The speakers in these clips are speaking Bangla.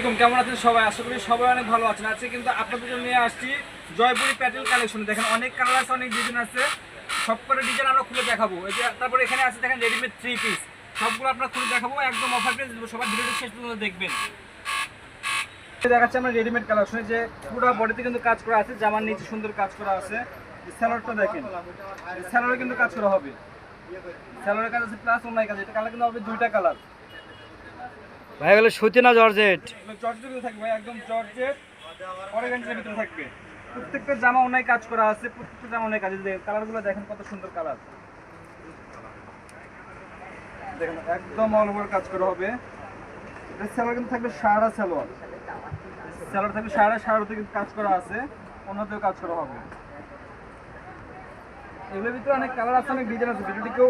কেমন আছেন সবাই? আশা করি সবাই অনেক ভালো আছেন। আজকে কিন্তু আপনাদের জন্য নিয়ে আসছি জয়পুরি প্যাটেল কালেকশন। দেখেন অনেক কালার আছে, অনেক ডিজাইন আছে। সবকটা ডিজাইন আমরা খুলে দেখাবো। এই যে তারপরে এখানে আছে দেখেন রেডিমেড 3 পিস, সবগুলো আপনারা খুলে দেখাবো, একদম অফার প্রাইস দেবো। সবাই ভিডিওটা শেষ পর্যন্ত দেখবেন। দেখাচ্ছি আমরা রেডিমেড কালেকশনে যে পুরো বডিতে কিন্তু কাজ করা আছে, জামার নিচে সুন্দর কাজ করা আছে। স্যালোয়ারটা দেখেন, স্যালোয়ারে কিন্তু কাজ করা হবে। স্যালোয়ারের কাজ আছে প্লাস অন্য কাজ। এটা কালার কিন্তু হবে দুইটা কালার। ভাই বলে সুতি না জর্জেট? জর্জেট থাকবে, একদম জর্জেট অর্গানজার ভিতরে থাকবে। প্রত্যেকটা জামা অনেক কাজ করা আছে, প্রত্যেকটা জামা অনেক কাজ। কালারগুলো দেখেন কত সুন্দর কালার, দেখেন একদম অল ওভার কাজ করা হবে। এটা সালোয়ার কিন্তু থাকবে সারা সালোয়ার, সালোয়ার থাকবে সারাতে কিন্তু কাজ করা আছে, অন্যতেও কাজ করা হবে। এগুলোর ভিতরে অনেক কালার আছে, অনেক ডিজাইন আছে। ভিডিওটি কেউ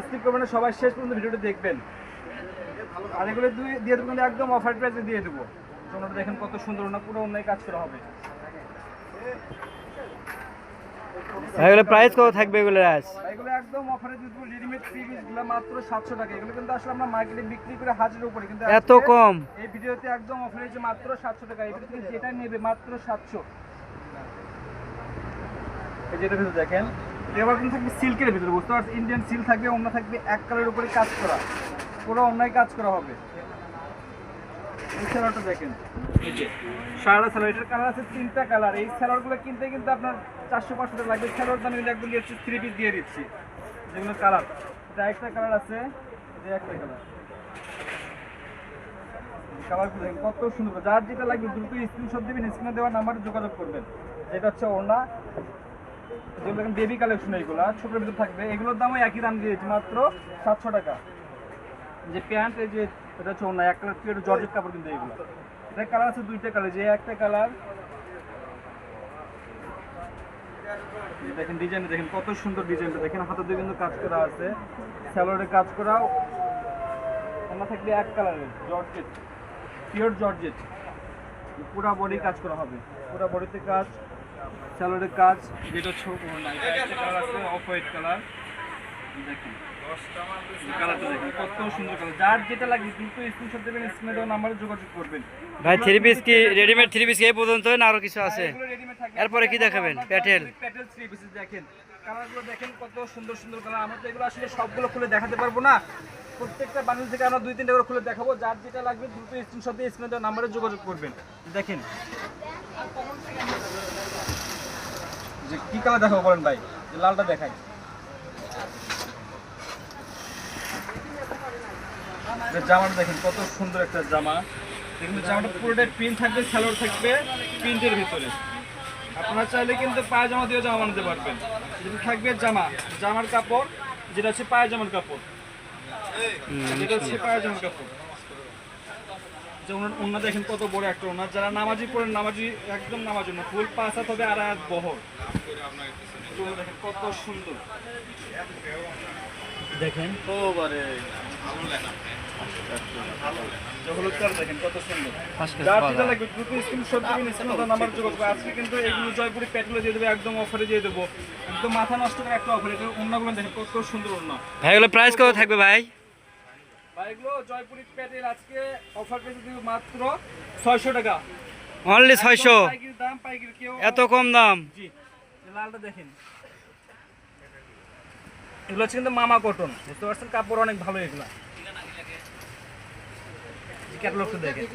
স্কিপ করবেন না, সবাই শেষ পর্যন্ত ভিডিওটি দেখবেন। আর এগুলো দিয়ে দেবো কিন্তু একদম অফার প্রাইসে দিয়ে দেবো। তোমরা দেখেন কত সুন্দর, না পুরো অন্যায় কাজ করা হবে। এগুলো প্রাইস কত থাকবে? এগুলো এগুলো একদম অফারে দিয়ে দেবো। রেডিমেড 3 পিসগুলো মাত্র 700 টাকা। এগুলো কিন্তু আসলে আমরা মার্কেটে বিক্রি করে হাজারের উপরে, কিন্তু এত কম? এই ভিডিওতে একদম অফারে যে মাত্র 700 টাকা। এই ভিডিও থেকে যেটা নেবে মাত্র 700। এই যেটা ভিতরে দেখেন, এবার কিন্তু থাকবে সিল্কের ভিতরে, বুঝতে পারছেন? ইন্ডিয়ান সিল্ক থাকবে, অন্য থাকবে এক কালারের উপরে কাজ করা, পুরো অন্যায় কাজ করা হবে। এই স্যালোয়ারটা দেখেন, এই যে সারা স্যালোয়ার, এটার কালার আছে 3টা কালার। এই স্যালোয়ারগুলো কিনতে কিন্তু আপনার 400-500 টাকা লাগবে। স্যালোয়ার দাম কিন্তু একদম দিচ্ছি 3 পিস দিয়ে দিচ্ছি। যেগুলো কালার, এটা একটা কালার আছে, এটা একটা কালার। কালারগুলো দেখেন কত সুন্দর। যার যেটা লাগবে দ্রুত স্ক্রিনশট দিবেন, স্ক্রিনে দেওয়ার নাম্বারে যোগাযোগ করবেন। যেটা হচ্ছে ওড়না, যেগুলো দেখেন বেবি কালেকশন, এইগুলো ছোটোর ভিতরে থাকবে। এগুলোর দামও একই দাম দিয়েছি, মাত্র 700 টাকা। যে প্যান্ট, এই যে এটা হচ্ছে ওড়না, এক কালার পিওর জর্জেট কাপড় কিন্তু এইগুলো। এটা কালার আছে 2টা কালার, যে একটা কালার দেখেন। ডিজাইন দেখেন কত সুন্দর, ডিজাইনটা দেখেন, হাতে দিয়ে কিন্তু কাজ করা আছে, স্যালোয়ারে কাজ করা। ওড়না থাকবে এক কালারের জর্জেট, পিওর জর্জেট, পুরা বডি কাজ করা হবে, পুরা বডিতে কাজ, স্যালোয়ারের কাজ। যেটা ছোট ওড়না, এটা একটা কালার আছে অফ হোয়াইট কালার। দেখেন কালারটা দেখেন কত সুন্দর কালার। যার যেটা লাগবে কিন্তু স্ক্রিনশট দেবেন, স্ক্রিনে দেওয়া নাম্বারে যোগাযোগ করবেন। ভাই 3 পিস কি রেডিমেড 3 পিস এই পর্যন্ত না আরো কিছু আছে? এগুলো রেডিমেড থাকবে। এরপরে কি দেখাবেন? প্যাটেল 3 পিস দেখেন, কালারগুলো দেখেন কত সুন্দর সুন্দর কালার। আমরা তো এগুলো আসলে সবগুলো খুলে দেখাতে পারবো না, প্রত্যেকটা বান্ডেল থেকে আমরা 2-3টা করে খুলে দেখাবো। যার যেটা লাগবে দ্রুত স্ক্রিনশট দিয়ে স্ক্রিনে দেওয়া নাম্বারে যোগাযোগ করবেন। দেখেন যে কি কালার দেখাবো বলেন ভাই? যে লালটা দেখাই, জামাটা দেখেন কত সুন্দর একটা জামা। দেখুন জামাটা পুরোটাই প্রিন্ট থাকবে, সালোয়ার থাকবে প্রিন্টের ভিতরে। আপনারা চাইলে কিন্তু পায়জামা দিয়ে জামা বানাতে পারবেন। যেটা থাকবে জামা, জামার কাপড়, যেটা হচ্ছে পায়জামার কাপড়, যেটা হচ্ছে পায়জামার কাপড়। যেমন ওনা দেখেন কত বড় একটা ওনা। যারা নামাজি পড়েন, নামাজি একদম নামাজি না, ফুল পাঁচ হাত হবে আর হাত বহর। দেখেন কত সুন্দর, দেখেন দেখেন কত সুন্দর। আজকে কিন্তু এগুলো জয়পুরি প্যাটেলে দিয়ে দেবো, একদম অফারে দিয়ে দেবো, একদম মাথা নষ্ট করে একটা অফারে। অন্যগুলো দেখেন কত সুন্দর অন্য। ভাই এগুলো প্রাইস কত থাকবে ভাই? এগুলো জয়পুরি প্যাটেল আজকে অফার পেয়ে দেবো মাত্র 600 টাকা। অনলি 600? পাইকারি দাম, পাইকারি কেউ এত কম দাম? জি। লালটা দেখেন, এগুলো হচ্ছে কিন্তু মামা কটন, বুঝতে পারছেন? কাপড় অনেক ভালো এগুলো। ক্যাটালগটা দেখেন,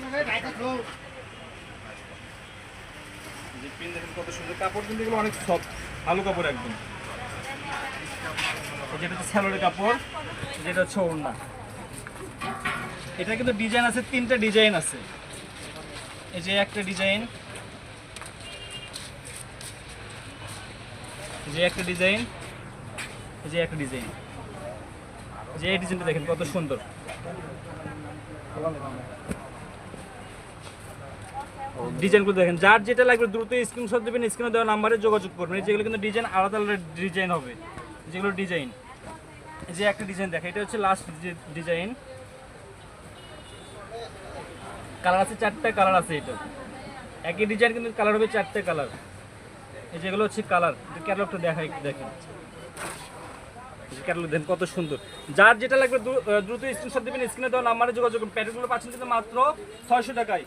কত সুন্দর কাপড়, কিন্তু এগুলো অনেক সফট, ভালো কাপড় একদম। যেটা হচ্ছে স্যালোয়ারের কাপড়, যেটা হচ্ছে ওড়না। এটা কিন্তু ডিজাইন আছে, 3টা ডিজাইন আছে। এই যে একটা ডিজাইন, যে একটা ডিজাইন, যে একটা ডিজাইন, যে এই ডিজাইনটা দেখেন কত সুন্দর। ডিজাইনগুলো দেখেন, যার যেটা লাগবে দ্রুত স্ক্রিনশট দেবেন, স্ক্রিনে দেওয়া নাম্বারে যোগাযোগ করবেন। যেগুলো কিন্তু ডিজাইন আলাদা আলাদা ডিজাইন হবে, যেগুলো ডিজাইন। যে একটা ডিজাইন দেখেন, এটা হচ্ছে লাস্ট ডিজাইন। কালার আছে 4টা কালার আছে। এটা একই ডিজাইন কিন্তু কালার হবে 4টে কালার। এই যেগুলো হচ্ছে কালার, ক্যাটালগটা দেখাই, দেখেন ক্যাটালগ দেন কত সুন্দর। যার যেটা লাগবে দ্রুত স্ক্রিনশট দিবেন, স্ক্রিনে দেওয়া নাম্বারে যোগাযোগ করুন। প্যাটেলগুলো পাচ্ছেন কিন্তু মাত্র 600 টাকায়।